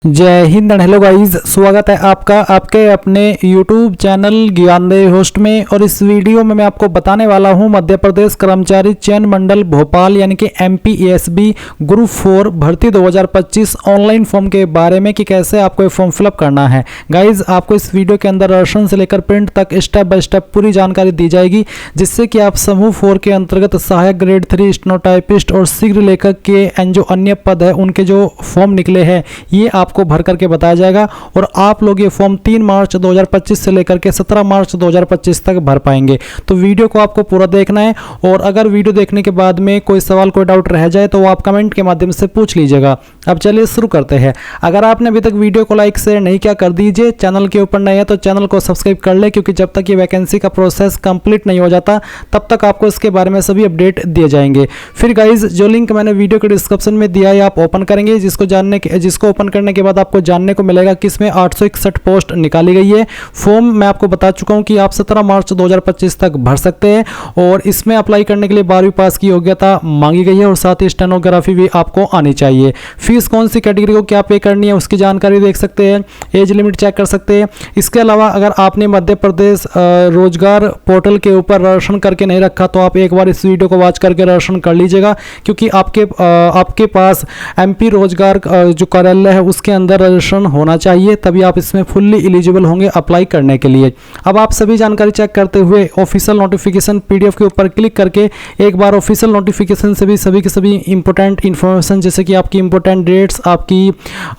जय Hind and hello guys, स्वागत है आपका आपके अपने YouTube चैनल ज्ञानदेव होस्ट में। और इस वीडियो में मैं आपको बताने वाला हूं मध्य प्रदेश कर्मचारी चयन मंडल भोपाल यानी कि MPSB ग्रुप 4 भर्ती 2025 ऑनलाइन फॉर्म के बारे में कि कैसे आपको ये फॉर्म फिलअप करना है। गाइज आपको इस वीडियो के अंदर दर्शन से लेकर प्रिंट तक स्टेप बाय स्टेप पूरी जानकारी दी जाएगी, जिससे कि आप समूह 4 के अंतर्गत सहायक ग्रेड 3 स्टेनोटाइपिस्ट और शीघ्र लेखक के जो अन्य पद है उनके जो फॉर्म निकले हैं ये आपको भर करके बताया जाएगा। और आप लोग ये फॉर्म 3 मार्च 2025 से लेकर के 17 मार्च 2025 तक भर पाएंगे। तो वीडियो को आपको पूरा देखना है और अगर वीडियो देखने के बाद में कोई सवाल कोई डाउट रह जाए तो वो आप कमेंट के माध्यम से पूछ लीजिएगा। अब चलिए शुरू करते हैं। अगर आपने अभी तक वीडियो को लाइक शेयर नहीं किया कर दीजिए, चैनल के ऊपर नए हैं तो चैनल को सब्सक्राइब कर ले, क्योंकि जब तक ये वैकेंसी का प्रोसेस कंप्लीट नहीं हो जाता तब तक आपको इसके बारे में सभी अपडेट दिए जाएंगे। फिर गाइज जो लिंक मैंने वीडियो के डिस्क्रिप्शन में दिया है आप ओपन करेंगे, जिसको ओपन करने के बाद आपको जानने को मिलेगा कि इसमें 861 पोस्ट निकाली गई है। फॉर्म मैं आपको बता चुका हूं कि आप 17 मार्च 2025 तक भर सकते हैं और इसमें अप्लाई करने के लिए 12वीं पास की योग्यता मांगी गई है और साथ ही स्टेनोग्राफी भी आपको आनी चाहिए। फीस कौन सी कैटेगरी को क्या पे करनी है उसकी जानकारी देख सकते हैं, एज लिमिट चेक कर सकते हैं। इसके अलावा अगर आपने मध्य प्रदेश रोजगार पोर्टल के ऊपर रजिस्ट्रेशन करके नहीं रखा तो आप एक बार इस वीडियो को वॉच करके रजिस्ट्रेशन कर लीजिएगा, क्योंकि आपके पास MP रोजगार जो कार्यालय है उसके अंदर रजिस्ट्रेशन होना चाहिए, तभी आप इसमें फुल्ली एलिजिबल होंगे अप्लाई करने के लिए। अब आप सभी जानकारी चेक करते हुए ऑफिशियल नोटिफिकेशन PDF के ऊपर क्लिक करके एक बार ऑफिशियल नोटिफिकेशन से भी सभी के सभी इंपॉर्टेंट इन्फॉर्मेशन, जैसे कि आपकी इंपॉर्टेंट डेट्स, आपकी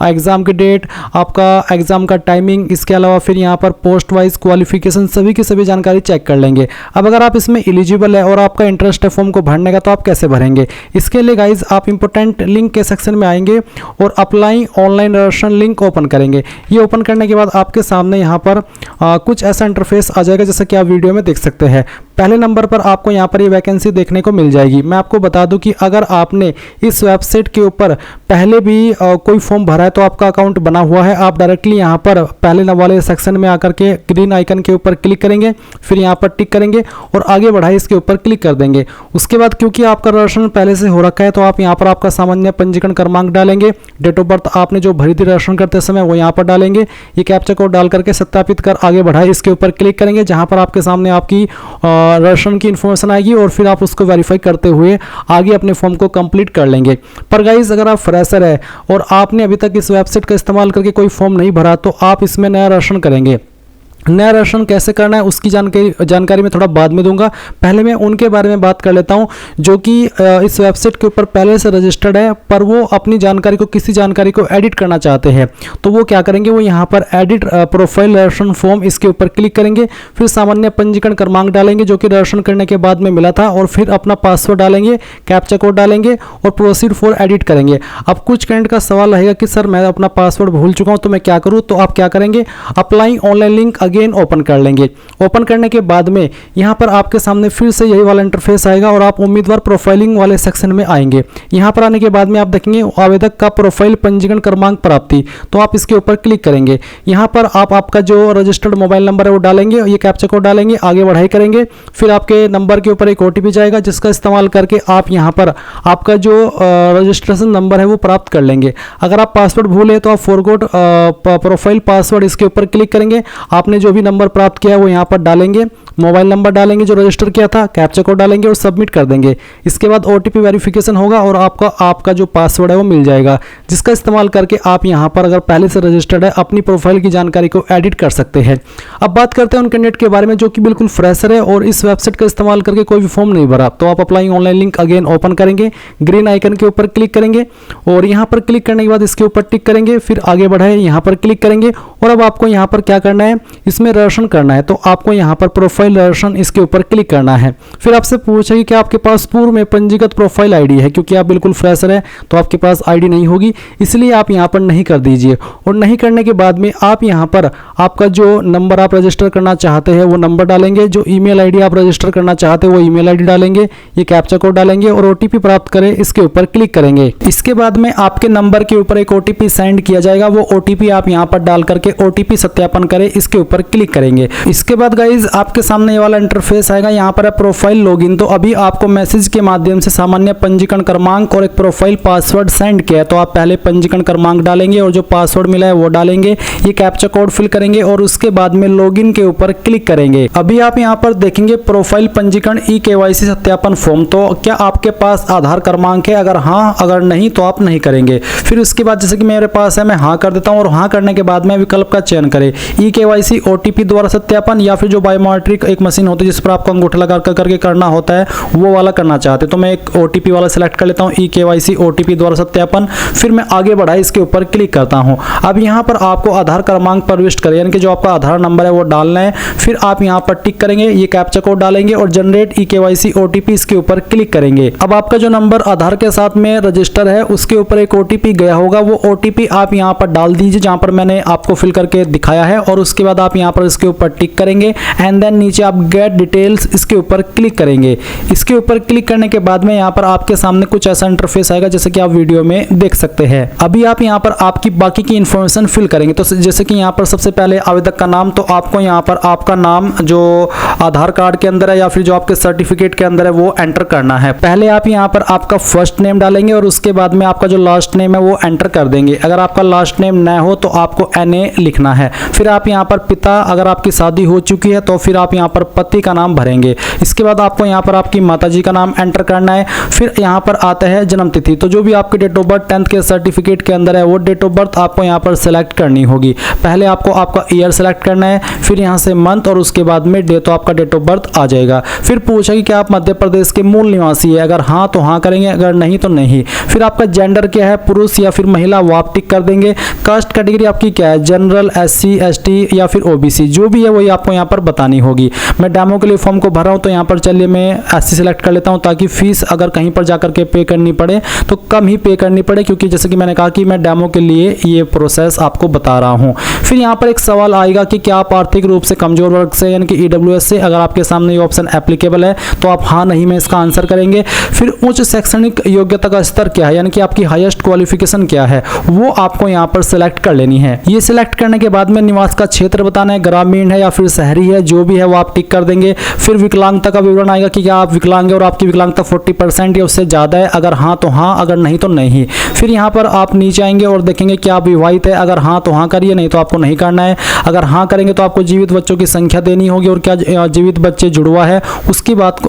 एग्जाम की डेट, आपका एग्जाम का टाइमिंग, इसके अलावा फिर यहाँ पर पोस्ट वाइज क्वालिफिकेशन, सभी की सभी जानकारी चेक कर लेंगे। अब अगर आप इसमें एलिजिबल है और आपका इंटरेस्ट है फॉर्म को भरने का तो आप कैसे भरेंगे। इसके लिए गाइज आप इंपॉर्टेंट लिंक के सेक्शन में आएंगे और apply online registration link open करेंगे। ये ओपन करने के बाद आपके सामने यहाँ पर कुछ ऐसा इंटरफेस आ जाएगा जैसा कि आप वीडियो में देख सकते हैं। पहले नंबर पर आपको यहाँ पर ये वैकेंसी देखने को मिल जाएगी। मैं आपको बता दूं कि अगर आपने इस वेबसाइट के ऊपर पहले भी कोई फॉर्म भरा है तो आपका अकाउंट बना हुआ है। आप डायरेक्टली यहाँ पर पहले वाले सेक्शन में आकर के ग्रीन आइकन के ऊपर क्लिक करेंगे, फिर यहाँ पर टिक करेंगे और आगे बढ़ाए इसके ऊपर क्लिक कर देंगे। उसके बाद क्योंकि आपका रजिस्ट्रेशन पहले से हो रखा है तो आप यहाँ पर आपका सामान्य पंजीकरण क्रमांक डालेंगे, डेट ऑफ बर्थ आपने जो भरी थी रजिस्ट्रेशन करते समय वो यहाँ पर डालेंगे। ये कैप्चा कोड डाल करके सत्यापित कर आगे बढ़ाए इसके ऊपर क्लिक करेंगे, जहाँ पर आपके सामने आपकी रजिस्ट्रेशन की इन्फॉर्मेशन आएगी और फिर आप उसको वेरीफाई करते हुए आगे अपने फॉर्म को कंप्लीट कर लेंगे। पर गाइज अगर आप फ्रेशर है और आपने अभी तक इस वेबसाइट का इस्तेमाल करके कोई फॉर्म नहीं भरा तो आप इसमें नया रजिस्ट्रेशन करेंगे। नया रजिस्ट्रेशन कैसे करना है उसकी जानकारी मैं थोड़ा बाद में दूंगा। पहले मैं उनके बारे में बात कर लेता हूं जो कि इस वेबसाइट के ऊपर पहले से रजिस्टर्ड है पर वो अपनी जानकारी को किसी जानकारी को एडिट करना चाहते हैं। तो वो क्या करेंगे, वो यहाँ पर एडिट प्रोफाइल रजिस्ट्रेशन फॉर्म इसके ऊपर क्लिक करेंगे, फिर सामान्य पंजीकरण क्रमांक डालेंगे जो कि रजिस्ट्रेशन करने के बाद में मिला था और फिर अपना पासवर्ड डालेंगे, कैप्चा कोड डालेंगे और प्रोसीड फॉर एडिट करेंगे। अब कुछ कैंडिडेट का सवाल रहेगा कि सर मैं अपना पासवर्ड भूल चुका हूँ तो मैं क्या करूँ। तो आप क्या करेंगे, apply online link again open कर लेंगे। ओपन करने के बाद में यहां पर आपके सामने फिर से यही वाला इंटरफेस आएगा और आप उम्मीदवार प्रोफाइलिंग वाले सेक्शन में आएंगे। यहां पर आने के बाद में आप देखेंगे आवेदक का प्रोफाइल पंजीकरण क्रमांक प्राप्ति, तो आप इसके ऊपर क्लिक करेंगे। यहां पर आप आपका जो रजिस्टर्ड मोबाइल नंबर है वो डालेंगे, ये कैप्चा कोड डालेंगे, आगे बढ़ाई करेंगे, फिर आपके नंबर के ऊपर एक OTP जाएगा जिसका इस्तेमाल करके आप यहां पर आपका जो रजिस्ट्रेशन नंबर है वो प्राप्त कर लेंगे। अगर आप पासवर्ड भूले तो आप फॉरगॉट प्रोफाइल पासवर्ड इसके ऊपर क्लिक करेंगे। आपने जो भी नंबर प्राप्त किया है वो यहाँ पर डालेंगे, मोबाइल नंबर डालेंगे जो रजिस्टर किया था, कैप्चा कोड डालेंगे और सबमिट कर देंगे। इसके बाद OTP वेरिफिकेशन होगा और आपका जो पासवर्ड है वो मिल जाएगा, जिसका इस्तेमाल करके आप यहाँ पर अगर पहले से रजिस्टर्ड है अपनी प्रोफाइल की जानकारी को एडिट कर सकते हैं। अब बात करते हैं उन कैंडिडेट के बारे में जो कि बिल्कुल फ्रेशर है और इस वेबसाइट का इस्तेमाल करके कोई भी फॉर्म नहीं भरा। तो आप apply online link again open करेंगे, ग्रीन आइकन के ऊपर क्लिक करेंगे और यहाँ पर क्लिक करने के बाद इसके ऊपर टिक करेंगे, फिर आगे बढ़ाए यहाँ पर क्लिक करेंगे और अब आपको यहाँ पर क्या करना है, इसमें रजिस्ट्रेशन करना है। तो आपको यहाँ पर प्रोफाइल रजिस्ट्रेशन इसके ऊपर क्लिक करना है। फिर आपसे पूछेगी कि आपके पास पूर्व में पंजीकृत प्रोफाइल आईडी है, क्योंकि आप बिल्कुल फ्रेशर है तो आपके पास आईडी नहीं होगी, इसलिए आप यहाँ पर नहीं कर दीजिए। और नहीं करने के बाद में आप यहाँ पर आपका जो नंबर आप रजिस्टर करना चाहते हैं वो नंबर डालेंगे, जो ईमेल आईडी आप रजिस्टर करना चाहते हैं वो ईमेल आईडी डालेंगे, ये कैप्चा कोड डालेंगे और OTP प्राप्त करें इसके ऊपर क्लिक करेंगे। इसके बाद में आपके नंबर के ऊपर एक OTP सेंड किया जाएगा, वो OTP आप यहाँ पर डाल करके OTP सत्यापन करें इसके ऊपर क्लिक करेंगे। इसके बाद गाइज आपके सामने सामने ये वाला इंटरफेस आएगा, यहाँ पर है प्रोफाइल लॉगिन। तो अभी आपको मैसेज के माध्यम से सामान्य पंजीकरण क्रमांक और एक प्रोफाइल पासवर्ड सेंड किया है। तो आप पहले पंजीकरण क्रमांक डालेंगे और जो पासवर्ड मिला है वो डालेंगे, ये कैप्चा कोड फिल करेंगे और उसके बाद में लॉगिन के ऊपर क्लिक करेंगे। अभी आप यहाँ पर देखेंगे प्रोफाइल पंजीकरण ई-केवाईसी सत्यापन फॉर्म। तो क्या आपके पास आधार क्रमांक है? अगर हाँ, अगर नहीं तो आप नहीं करेंगे। फिर उसके बाद जैसे कि मेरे पास है, मैं हाँ कर देता हूँ और हाँ करने के बाद में विकल्प का चयन करें, ई-केवाईसी ओटीपी द्वारा सत्यापन या फिर जो बायोमेट्रिक एक मशीन होती है जिस पर आपको अंगूठा लगा करके करना होता है, वो वाला करना चाहते तो मैं एक ओटीपी वाला सिलेक्ट कर लेता हूँ, ई-केवाईसी ओटीपी द्वारा सत्यापन। फिर मैं आगे बढ़ा इसके ऊपर क्लिक करता हूँ। अब यहाँ पर आपको आधार क्रमांक प्रविष्ट करें, यानी कि जो आपका आधार नंबर है वो डालना है। फिर आप यहाँ पर टिक करेंगे, ये कैप्चा कोड डालेंगे और जनरेट ई-केवाईसी ओटीपी इसके ऊपर क्लिक करेंगे। अब आपका जो नंबर आधार के साथ में रजिस्टर है उसके ऊपर एक ओटीपी गया होगा, वो ओटीपी आप यहाँ पर डाल दीजिए जहाँ पर मैंने आपको फिल करके दिखाया है। और उसके बाद आप यहाँ पर इसके ऊपर टिक करेंगे एंड देन नीचे आप गेट डिटेल्स इसके ऊपर क्लिक करेंगे। इसके ऊपर क्लिक करने के बाद में यहाँ पर आपके सामने कुछ ऐसा इंटरफेस आएगा जैसे कि आप वीडियो में देख सकते हैं। अभी आप यहाँ पर आपकी बाकी की इंफॉर्मेशन फिल करेंगे। तो जैसे कि यहाँ पर सबसे पहले आवेदक का नाम, तो आपको यहाँ पर आपका नाम जो आधार कार्ड के अंदर है या फिर जो आपके सर्टिफिकेट के अंदर है वो एंटर करना है। पहले आप यहाँ पर आपका फर्स्ट नेम डालेंगे और उसके बाद में आपका जो लास्ट नेम है वो एंटर कर देंगे। अगर आपका लास्ट नेम न हो तो आपको NA लिखना है। फिर आप यहाँ पर पिता, अगर आपकी शादी हो चुकी है तो फिर आप यहाँ पर पति का नाम भरेंगे। इसके बाद आपको यहाँ पर आपकी माताजी का नाम एंटर करना है। फिर यहाँ पर आता है जन्म तिथि, तो जो भी आपकी डेट ऑफ बर्थ 10th के सर्टिफिकेट के अंदर है वो डेट ऑफ बर्थ आपको यहाँ पर सेलेक्ट करनी होगी। पहले आपको आपका ईयर सेलेक्ट करना है, फिर यहाँ से मंथ और उसके बाद में डे, तो आपका डेट ऑफ बर्थ आ जाएगा। फिर पूछा कि क्या आप मध्य प्रदेश के मूल निवासी है? अगर हाँ तो हाँ करेंगे, अगर नहीं तो नहीं। फिर आपका जेंडर क्या है, पुरुष या फिर महिला, वो आप टिक कर देंगे। कास्ट कैटेगरी आपकी क्या है, जनरल, SC ST या फिर OBC, जो भी है वही आपको यहाँ पर बतानी होगी। मैं डेमो के लिए फॉर्म को भर रहा हूँ तो यहाँ पर चलिए मैं SC सेलेक्ट कर लेता हूँ ताकि फीस अगर कहीं पर जाकर के पे करनी पड़े तो कम ही पे करनी पड़े, क्योंकि जैसे कि मैंने कहा कि मैं डेमो के लिए ये प्रोसेस आपको बता रहा हूँ। फिर यहाँ पर एक सवाल आएगा कि क्या आप आर्थिक रूप से कमजोर वर्ग से यानी कि EWS से, अगर आपके सामने ये ऑप्शन एप्लीकेबल है तो आप हाँ नहीं में इसका आंसर करेंगे। फिर उच्च शैक्षणिक योग्यता का स्तर क्या है, यानी कि आपकी हाईएस्ट क्वालिफिकेशन क्या है, वो आपको यहाँ पर सिलेक्ट कर लेनी है। ये सिलेक्ट करने के बाद में निवास का क्षेत्र बताना है, ग्रामीण है या फिर शहरी है, जो भी है वो आप टिक कर देंगे। फिर विकलांगता का विवरण आएगा कि क्या आप विकलांग है और आपकी विकलांगता 40% या उससे ज़्यादा है, अगर हाँ तो हाँ, अगर नहीं तो नहीं। फिर यहाँ पर आप नीचे आएंगे और देखेंगे कि आप विवाहित है, अगर हाँ तो हाँ करिए, नहीं तो आपको नहीं करना है। अगर हाँ करेंगे तो आपको जीवित बच्चों की संख्या देनी होगी और क्या जीवित बच्चे जुड़वा है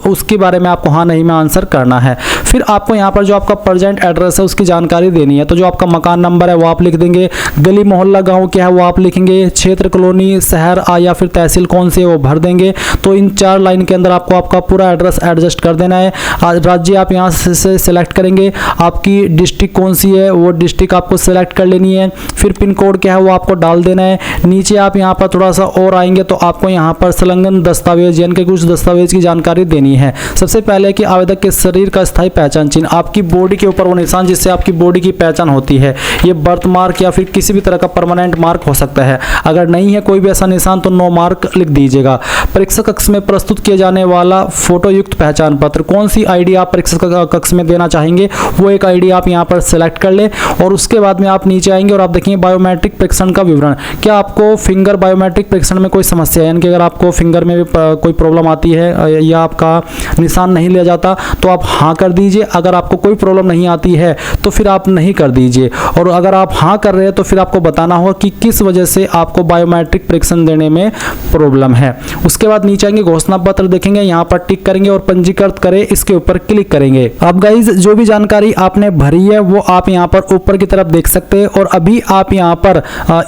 उसके बारे में आपको हाँ नहीं में आंसर करना है। फिर आपको यहाँ पर जो आपका प्रेजेंट एड्रेस है उसकी जानकारी देनी है, तो जो आपका मकान नंबर है वो आप लिख देंगे, गली मोहल्ला गाँव क्या है वो आप लिखेंगे, क्षेत्र कॉलोनी शहर या फिर तहसील कौन सी है वो भर देंगे। तो इन 4 लाइन के अंदर आपको आपका पूरा एड्रेस एडजस्ट कर देना है। राज्य आप यहाँ से सिलेक्ट करेंगे, आपकी डिस्ट्रिक्ट कौन सी है वो डिस्ट्रिक्ट आपको सिलेक्ट कर लेनी है। फिर पिन कोड क्या है वो आपको डाल देना है। नीचे आप यहाँ पर थोड़ा सा और आएंगे तो आपको यहाँ पर संलग्न दस्तावेज यानी कि कुछ दस्तावेज की जानकारी देनी है। सबसे पहले कि आवेदक के शरीर का स्थायी पहचान चिन्ह, आपकी बॉडी के ऊपर वो निशान जिससे आपकी बॉडी की पहचान होती है, ये बर्थ मार्क या फिर किसी भी तरह का परमानेंट मार्क हो सकता है। अगर नहीं है कोई भी ऐसा निशान तो नो मार्क लिख दीजिएगा। परीक्षा कक्ष में प्रस्तुत किए जाने वाला फोटो युक्त पहचान पत्र, कौन सी आईडी आप परीक्षा कक्ष में देना चाहेंगे वो एक आईडी आप यहाँ पर सेलेक्ट कर ले। और उसके बाद में आप नीचे आएंगे और आप देखेंगे बायोमेट्रिक परीक्षण का विवरण, क्या आपको फिंगर बायोमेट्रिक परीक्षण में कोई समस्या है, यानी कि अगर आपको फिंगर में भी कोई प्रॉब्लम आती है या आपका निशान नहीं लिया जाता तो आप हाँ कर दीजिए। अगर आपको कोई प्रॉब्लम नहीं आती है तो फिर आप नहीं कर दीजिए। और अगर आप हाँ कर रहे हैं तो फिर आपको बताना होगा कि किस वजह से आपको बायोमेट्रिक परीक्षण देने में प्रॉब्लम है। उसके बाद नीचे आएंगे घोषणा पत्र देखेंगे, यहाँ पर टिक करेंगे और पंजीकृत करें इसके ऊपर क्लिक करेंगे। अब गाइज जो भी जानकारी आपने भरी है वो आप यहाँ पर ऊपर की तरफ देख सकते हैं। और अभी आप यहाँ पर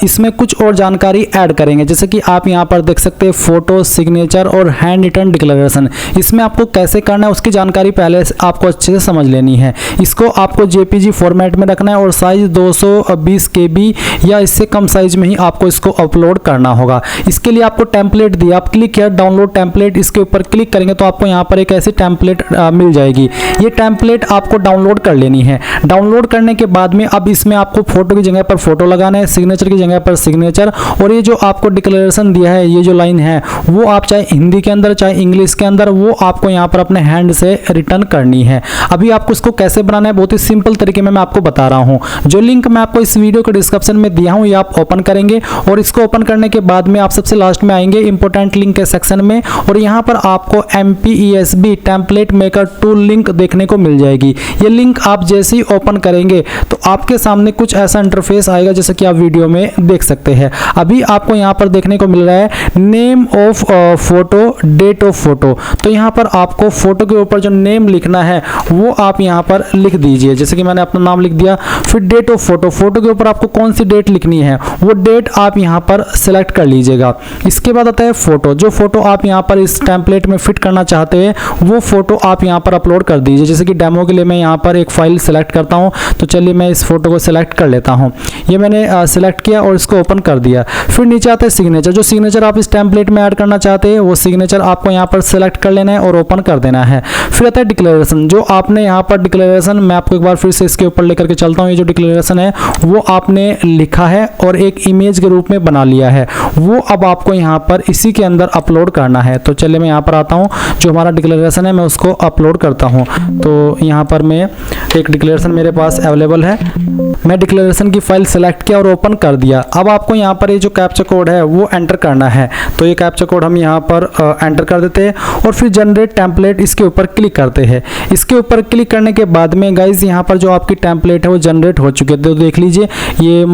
इसमें कुछ और जानकारी ऐड करेंगे, जैसे कि आप यहाँ पर देख सकते हैं फोटो, सिग्नेचर और हैंड रिटन डिक्लेरेशन। इसमें आपको कैसे करना है उसकी जानकारी पहले आपको अच्छे से समझ लेनी है। इसको आपको JPG फॉर्मेट में रखना है और साइज 220 KB या इससे कम साइज में ही आपको इसको अपलोड करना होगा। इसके लिए आपको टेम्पलेट दिया, आप क्लिक किया डाउनलोड टेम्पलेट, इसके ऊपर क्लिक करेंगे तो आपको यहाँ पर एक ऐसी टेम्पलेट मिल जाएगी। ये टेम्पलेट आपको डाउनलोड कर लेनी है। डाउनलोड करने के बाद में अब इसमें आपको फोटो की जगह पर फोटो लगाना है, सिग्नेचर की जगह पर सिग्नेचर, और ये जो आपको डिक्लेरेशन दिया है, ये जो लाइन है वो आप चाहे हिंदी के अंदर चाहे इंग्लिश के अंदर वो आपको यहाँ पर अपने हैंड से रिटर्न करनी है। अभी आपको इसको कैसे बनाना है बहुत ही सिंपल तरीके में मैं आपको बता रहा हूँ। जो लिंक मैं आपको इस वीडियो के डिस्क्रिप्शन में दिया हूँ ये आप ओपन करेंगे, और इसको ओपन करने के बाद में आप सबसे लास्ट में आएंगे इंपॉर्टेंट लिंक के सेक्शन में, और यहाँ पर आपको MPESB template maker tool link देखने को मिल जाएगी। ये लिंक आप जैसे ही ओपन करेंगे तो आपके सामने कुछ ऐसा इंटरफेस आएगा जैसे कि आप वीडियो में देख सकते हैं। अभी आपको यहाँ पर देखने को मिल रहा है name of photo, date of photo. तो यहाँ पर आपको फोटो के ऊपर जो नेम लिखना है वो आप यहाँ पर लिख दीजिए, जैसे कि मैंने अपना नाम लिख दिया। फिर डेट ऑफ फोटो, फोटो के ऊपर आपको कौन सी डेट लिखनी है वो डेट आप यहाँ पर सिलेक्ट कर लीजिएगा। इसके बाद आता है फोटो, जो फोटो आप यहाँ पर इस टेम्पलेट में फिट करना चाहते हैं वो फोटो आप यहाँ पर अपलोड कर दीजिए। जैसे कि डेमो के लिए मैं यहाँ पर एक फाइल सिलेक्ट करता हूँ, तो चलिए मैं इस फोटो को सिलेक्ट कर लेता हूँ। ये मैंने सिलेक्ट किया और इसको ओपन कर दिया। फिर नीचे आता है सिग्नेचर, जो सिग्नेचर आप इस टेम्पलेट में ऐड करना चाहते हैं वो सिग्नेचर आपको यहाँ पर सिलेक्ट कर लेना है और ओपन कर देना है। फिर आता है डिक्लेरेशन, जो आपने यहाँ पर डिक्लेरेशन, मैं आपको एक बार फिर से इसके ऊपर लेकर के चलता हूँ। ये जो डिक्लेरेशन है वो आपने लिखा है और एक इमेज के रूप में बना लिया है, वो अब आपको यहाँ पर इसी के अंदर अपलोड करना है। तो चलिए मैं यहाँ पर आता हूँ, जो हमारा डिक्लेरेशन है मैं उसको अपलोड करता हूँ। तो यहाँ पर मैं एक डिक्लेरेशन मेरे पास अवेलेबल है, मैं डिक्लेरेशन की फाइल सेलेक्ट किया और ओपन कर दिया। अब आपको यहाँ पर ये जो कैप्चा कोड है वो एंटर करना है। तो ये कैप्चा कोड हम यहाँ पर एंटर कर देते हैं और फिर जनरेट टेम्पलेट इसके ऊपर क्लिक करते हैं। इसके ऊपर क्लिक करने के बाद में गाइज यहाँ पर जो आपकी टेम्पलेट है वो जनरेट हो चुकी है। तो देख लीजिए ये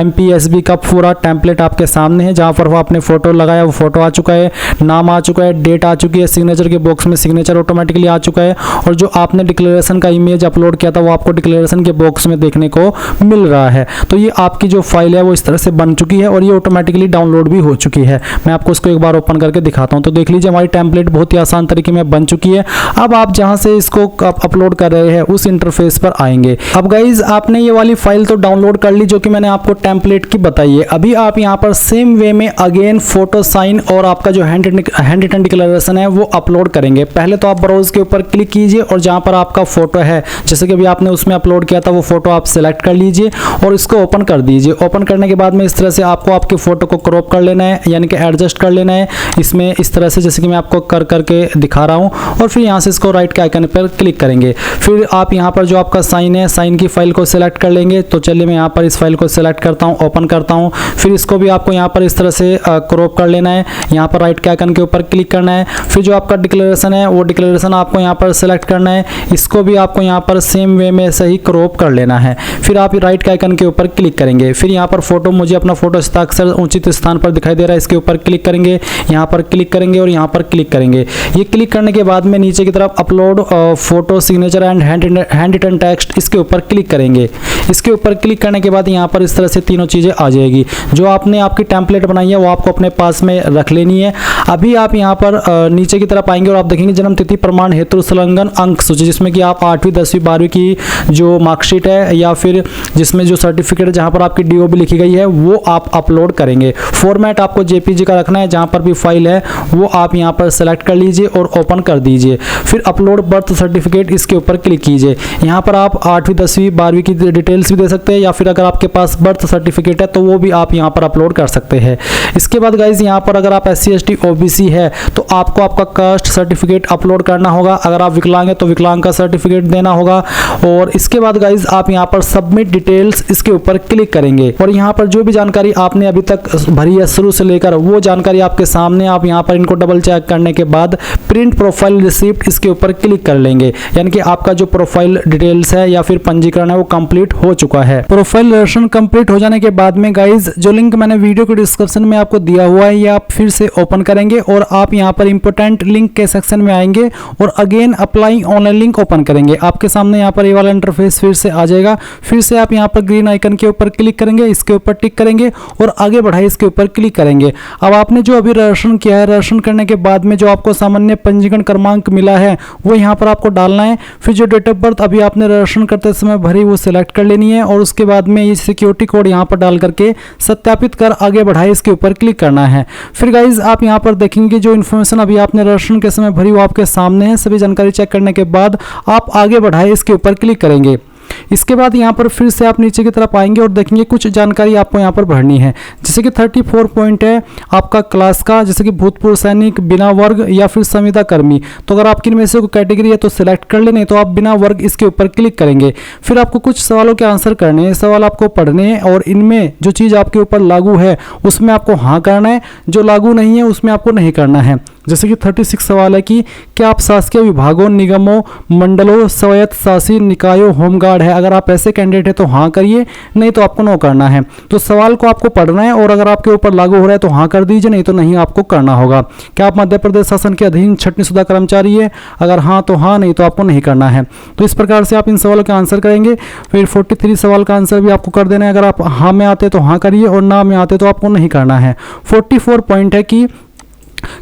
MPESB का पूरा टेम्पलेट आपके सामने है, जहाँ पर वो आपने फोटो लगाया वो फोटो आ चुका है, नाम आ चुका है, डेट आ चुकी है, सिग्नेचर के बॉक्स में सिग्नेचर ऑटोमेटिकली आ चुका है, और जो आपने डिक्लेरेशन का इमेज अपलोड किया था वो आपको डिक्लेरेशन के बॉक्स में देखने को मिल रहा है। तो ये आपकी जो फाइल है वो इस तरह से बन चुकी है और ये ऑटोमेटिकली डाउनलोड भी हो चुकी है। मैं आपको इसको एक बार ओपन करके दिखाता हूँ। तो देख लीजिए हमारी टेम्पलेट बहुत ही आसान तरीके में बन चुकी है। अब आप जहाँ से इसको अपलोड कर रहे हैं उस इंटरफेस पर आएंगे। अब गाइज आपने ये वाली फाइल तो डाउनलोड कर ली जो कि मैंने आपको टेम्पलेट की बताई है। अभी आप यहाँ पर सेम वे में अगेन फोटो, साइन और आपका जो हैंड रिटन डिक्लेरेशन है वो अपलोड करेंगे। पहले तो आप ब्राउज के ऊपर क्लिक कीजिए और जहाँ पर आपका फोटो है, जैसे कि अभी आपने उसमें अपलोड किया था, वो फोटो आप सिलेक्ट कर लीजिए और इसको ओपन कर दीजिए। ओपन करने के बाद में इस तरह से आपको आपके फोटो को क्रॉप कर लेना है, यानी कि एडजस्ट कर लेना है इसमें इस तरह से, जैसे कि मैं आपको कर करके दिखा रहा हूँ। और फिर यहाँ से इसको राइट के आइकन पर क्लिक करेंगे। फिर आप यहाँ पर जो आपका साइन है, साइन की फाइल को सिलेक्ट कर लेंगे। तो चलिए मैं यहाँ पर इस फाइल को सिलेक्ट करता हूँ, ओपन करता हूँ। फिर इसको भी आपको यहाँ पर इस तरह से क्रॉप कर लेना है, यहाँ पर राइट के आइकन के ऊपर क्लिक करना है। फिर जो आपका डिक्लेरेशन है वो डिक्लेरेशन आपको यहाँ पर सिलेक्ट करना है, इसको भी आपको यहाँ पर सेम वे में सही क्रॉप कर लेना है। फिर आप राइट के आइकन के ऊपर क्लिक करेंगे। फिर यहाँ पर फोटो, मुझे अपना फोटो हस्ताक्षर उचित स्थान पर दिखाई दे रहा है, इसके ऊपर क्लिक करेंगे, यहाँ पर क्लिक करेंगे और यहाँ पर क्लिक करेंगे। ये क्लिक करने के बाद में नीचे की तरफ upload photo, signature and handwritten text, इसके ऊपर क्लिक करेंगे। इसके ऊपर क्लिक करने के बाद यहाँ पर इस तरह से तीनों चीज़ें आ जाएगी। जो आपने आपकी टेम्पलेट बनाई है वो आपको अपने पास में रख लेनी है। अभी आप यहाँ पर नीचे की तरफ आएंगे और आप देखेंगे जन्म तिथि प्रमाण हेतु संलग्न अंक सूची, जिसमें कि आप 8वीं 10वीं 12वीं की जो मार्कशीट है या फिर जिसमें जो सर्टिफिकेट जहाँ पर आपकी DOB लिखी गई है वो आप अपलोड करेंगे। फॉर्मेट आपको JPG का रखना है, जहाँ पर भी फाइल है वो आप यहाँ पर सेलेक्ट कर लीजिए और ओपन कर दीजिए। फिर अपलोड बर्थ सर्टिफिकेट, इसके ऊपर क्लिक कीजिए। यहाँ पर आप 8वीं 10वीं 12वीं की डिटेल्स भी दे सकते हैं, या फिर अगर आपके पास बर्थ सर्टिफिकेट है तो वो भी आप यहाँ पर अपलोड कर सकते हैं। इसके बाद गाइज यहाँ पर अगर आप SC ST OBC है तो आपको आपका कास्ट सर्टिफिकेट अपलोड करना होगा। अगर आप विकलांग है तो विकलांग का सर्टिफिकेट देना होगा। और इसके बाद गाइज आप यहाँ पर सबमिट डिटेल्स, इसके ऊपर क्लिक करेंगे और यहाँ पर जो भी जानकारी आपने अभी तक भरी है शुरू से लेकर वो जानकारी आपके सामने, आप यहाँ पर इनको डबल चेक करने के बाद प्रिंट प्रोफाइल रिसिप्ट, इसके ऊपर क्लिक कर लेंगे। यानी कि आपका जो प्रोफाइल डिटेल्स है या फिर पंजीकरण है वो कंप्लीट हो चुका है। प्रोफाइल रजिस्ट्रेशन कंप्लीट हो जाने के बाद में गाइज जो लिंक मैंने वीडियो के डिस्क्रिप्शन में आपको दिया हुआ है ये आप फिर से ओपन करेंगे और आप यहाँ पर इंपोर्टेंट लिंक के सेक्शन में आएंगे और again apply online link open करेंगे। आपके सामने यहाँ पर ये वाला इंटरफेस फिर से आ जाएगा। फिर से आप यहाँ पर ग्रीन आइकन के ऊपर क्लिक करेंगे, इसके ऊपर टिक करेंगे और आगे बढ़ाए इसके ऊपर क्लिक करेंगे। अब आपने जो अभी रजिस्ट्रेशन किया है, रजिस्ट्रेशन करने के बाद में जो आपको सामान्य पंजीकरण क्रमांक मिला है वो यहाँ पर आपको डालना है। फिर जो डेट ऑफ बर्थ अभी आपने रजिस्ट्रेशन करते समय भरी वो सिलेक्ट कर लेनी है और उसके बाद में ये सिक्योरिटी कोड यहाँ पर डाल करके सत्यापित कर आगे बढ़ाए इसके ऊपर क्लिक करना है। फिर गाइज आप यहाँ पर देखेंगे जो इन्फॉर्मेशन अभी आपने रजिस्ट्रेशन के समय भरी वो आपके सामने है। सभी जानकारी चेक करने के के बाद आप आगे बढ़ाए इसके ऊपर क्लिक करेंगे। इसके बाद यहाँ पर फिर से आप नीचे की तरफ आएंगे और देखेंगे कुछ जानकारी आपको यहाँ पर भरनी है। जैसे कि 34 पॉइंट है आपका क्लास का, जैसे कि भूतपूर्व सैनिक, बिना वर्ग या फिर संविदा कर्मी। तो अगर आपकी इनमें से कोई कैटेगरी है तो सिलेक्ट कर ले, नहीं तो आप बिना वर्ग इसके ऊपर क्लिक करेंगे। फिर आपको कुछ सवालों के आंसर करने हैं, सवाल आपको पढ़ने हैं और इनमें जो चीज़ आपके ऊपर लागू है उसमें आपको हाँ करना है, जो लागू नहीं है उसमें आपको नहीं करना है। जैसे कि 36 सवाल है कि क्या आप शासकीय विभागों, निगमों, मंडलों, स्वायत्त शासी निकायों होमगार्ड है। अगर आप ऐसे कैंडिडेट है तो हाँ करिए, नहीं तो आपको नो करना है। तो सवाल को आपको पढ़ना है और अगर आपके ऊपर लागू हो रहा है तो हाँ कर दीजिए, नहीं तो नहीं आपको करना होगा। क्या आप मध्य प्रदेश शासन के अधीन छटनी शुदा कर्मचारी है, अगर हाँ तो हाँ, नहीं तो आपको नहीं करना है। तो इस प्रकार से आप इन सवालों के आंसर करेंगे। फिर 43 सवाल का आंसर भी आपको कर देना है। अगर आप हाँ में आते तो हाँ करिए और ना में आते तो आपको नहीं करना है। 44 पॉइंट है कि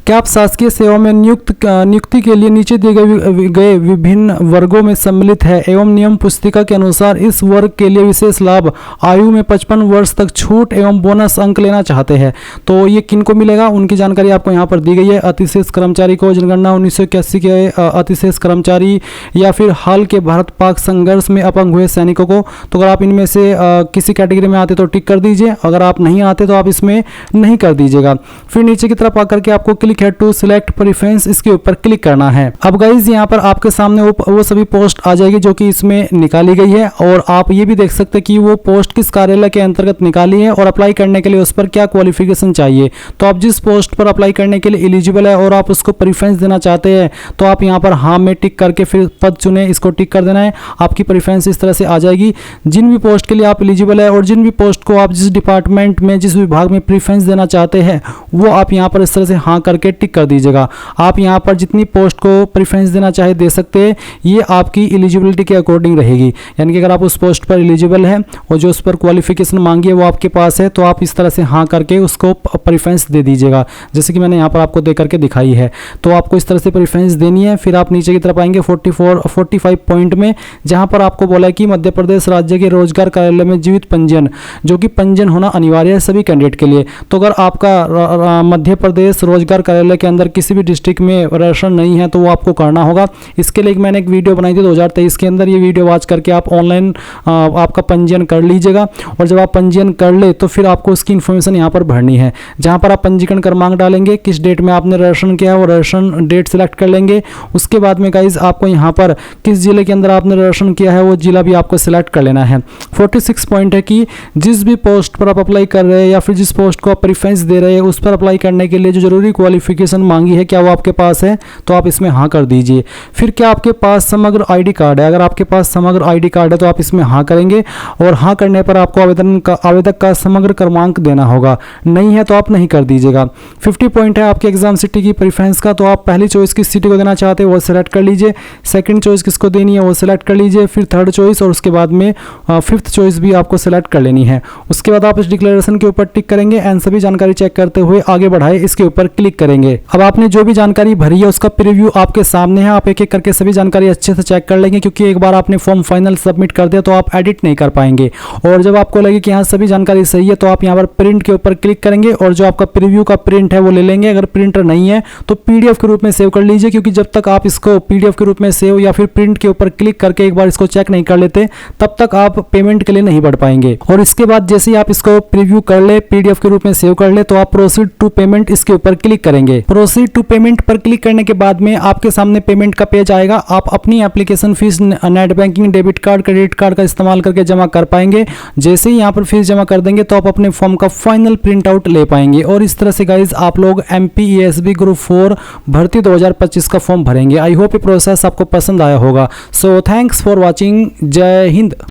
क्या आप शासकीय सेवा में नियुक्ति के लिए नीचे दिए गए विभिन्न वर्गों में सम्मिलित है एवं नियम पुस्तिका के अनुसार इस वर्ग के लिए विशेष लाभ, आयु में 55 वर्ष तक छूट एवं बोनस अंक लेना चाहते हैं। तो ये किनको मिलेगा उनकी जानकारी आपको यहाँ पर दी गई है। अतिशेष कर्मचारी को, जनगणना 1981 के अतिशेष कर्मचारी, या फिर हाल के भारत पाक संघर्ष में अपंग हुए सैनिकों को। तो अगर आप इनमें से किसी कैटेगरी में आते तो टिक कर दीजिए, अगर आप नहीं आते तो आप इसमें नहीं कर दीजिएगा। फिर नीचे की तरफ आकर के आपको क्लिक है टू सिलेक्ट प्रेफरेंस, इसके ऊपर क्लिक करना है। अब गाइज यहाँ पर आपके सामने वो सभी पोस्ट आ जाएगी जो कि इसमें निकाली गई है और आप ये भी देख सकते हैं कि वो पोस्ट किस कार्यालय के अंतर्गत निकाली है और अप्लाई करने के लिए उस पर क्या क्वालिफिकेशन चाहिए। तो आप जिस पोस्ट पर अप्लाई करने के लिए एलिजिबल है और आप उसको प्रेफरेंस देना चाहते हैं तो आप यहाँ पर हाँ में टिक करके फिर पद चुने, इसको टिक कर देना है। आपकी प्रेफरेंस इस तरह से आ जाएगी। जिन भी पोस्ट के लिए आप एलिजिबल है और जिन भी पोस्ट को आप जिस डिपार्टमेंट में, जिस विभाग में प्रेफरेंस देना चाहते हैं वो आप यहाँ पर इस तरह से हाँ करके टिक कर दीजिएगा। आप यहाँ पर जितनी पोस्ट को प्रेफरेंस देना चाहे दे सकते हैं, ये आपकी एलिजिबिलिटी के अकॉर्डिंग रहेगी। यानी कि अगर आप उस पोस्ट पर एलिजिबल है और जो उस पर क्वालिफिकेशन मांगी है वो आपके पास है तो आप इस तरह से हाँ करके उसको प्रेफरेंस दे दीजिएगा, जैसे कि मैंने यहाँ पर आपको दे करके दिखाई है। तो आपको इस तरह से प्रेफरेंस देनी है। फिर आप नीचे की तरफ आएंगे 45 पॉइंट में, जहाँ पर आपको बोला है कि मध्य प्रदेश राज्य के रोजगार कार्यालय में जीवित पंजीयन, जो कि पंजीयन होना अनिवार्य है सभी कैंडिडेट के लिए। तो अगर आपका मध्य प्रदेश रोजगार कार्यालय के अंदर किसी भी डिस्ट्रिक्ट में रजिस्ट्रेशन नहीं है तो वो आपको करना होगा। इसके लिए मैंने एक वीडियो बनाई थी 2023 के अंदर, ये वीडियो वॉच करके आप ऑनलाइन आपका पंजीयन कर लीजिएगा। और जब आप पंजीयन कर ले तो फिर आपको उसकी इन्फॉर्मेशन यहाँ पर भरनी है, जहाँ पर आप पंजीकरण क्रमांक डालेंगे, किस डेट में आपने रजिस्ट्रेशन किया है वो रजिस्ट्रेशन डेट सेलेक्ट कर लेंगे। उसके बाद में गाइज आपको यहाँ पर किस जिले के अंदर आपने रजिस्ट्रेशन किया है वो जिला भी आपको सिलेक्ट कर लेना है। 46 पॉइंट है कि जिस भी पोस्ट पर आप अप्लाई कर रहे हैं या फिर जिस पोस्ट को आप प्रेफरेंस दे रहे हैं उस पर अप्लाई करने के लिए जो जरूरी क्वालिफिकेशन मांगी है क्या वो आपके पास है, तो आप इसमें हाँ कर दीजिए। फिर क्या आपके पास समग्र आईडी कार्ड है, अगर आपके पास समग्र आईडी कार्ड है तो आप इसमें हाँ करेंगे और हाँ करने पर आपको आवेदक का समग्र क्रमांक देना होगा, नहीं है तो आप नहीं कर दीजिएगा। 50 पॉइंट है आपके एग्जाम सिटी की प्रेफरेंस का, तो आप पहली चॉइस किस सिटी को देना चाहते हैं वो सिलेक्ट कर लीजिए, सेकंड चॉइस किसको देनी है वो सिलेक्ट कर लीजिए, फिर थर्ड चॉइस और उसके बाद में फिफ्थ चॉइस भी आपको सिलेक्ट कर लेनी है। उसके बाद आप इस डिक्लेरेशन के ऊपर टिक करेंगे एंड सभी जानकारी चेक करते हुए आगे बढ़ाए इसके ऊपर क्लिक करेंगे। अब आपने जो भी जानकारी भरी है उसका प्रीव्यू आपके सामने है, आप एक एक करके सभी जानकारी अच्छे से चेक कर लेंगे, क्योंकि एक बार आपने फॉर्म फाइनल सबमिट कर दिया तो आप एडिट नहीं कर पाएंगे। और जब आपको लगे कि यहाँ सभी जानकारी सही है तो आप यहाँ पर प्रिंट के ऊपर क्लिक करेंगे और जो आपका प्रीव्यू का प्रिंट है वो ले लेंगे। अगर प्रिंटर नहीं है तो पीडीएफ के रूप में सेव कर लीजिए, क्योंकि जब तक आप इसको पीडीएफ के रूप में सेव या फिर प्रिंट के ऊपर क्लिक करके एक बार इसको चेक नहीं कर लेते तब तक आप पेमेंट के लिए नहीं बढ़ पाएंगे। और इसके बाद जैसे ही आप इसको प्रीव्यू कर ले, पीडीएफ के रूप में सेव कर ले, तो आप प्रोसीड टू पेमेंट इसके ऊपर क्लिक करेंगे। प्रोसीड टू पेमेंट पर क्लिक करने के बाद में आपके सामने पेमेंट का पेज आएगा। आप अपनी application fees net banking, debit card, credit card का इस्तेमाल करके जमा कर पाएंगे। जैसे ही यहाँ पर फीस जमा कर देंगे तो आप अपने फॉर्म का फाइनल प्रिंट आउट ले पाएंगे और इस तरह से गाइज आप लोग MPESB ग्रुप 4 भर्ती 2025 का फॉर्म भरेंगे। आई होप ये प्रोसेस आपको पसंद आया होगा। So thanks for watching. जय हिंद।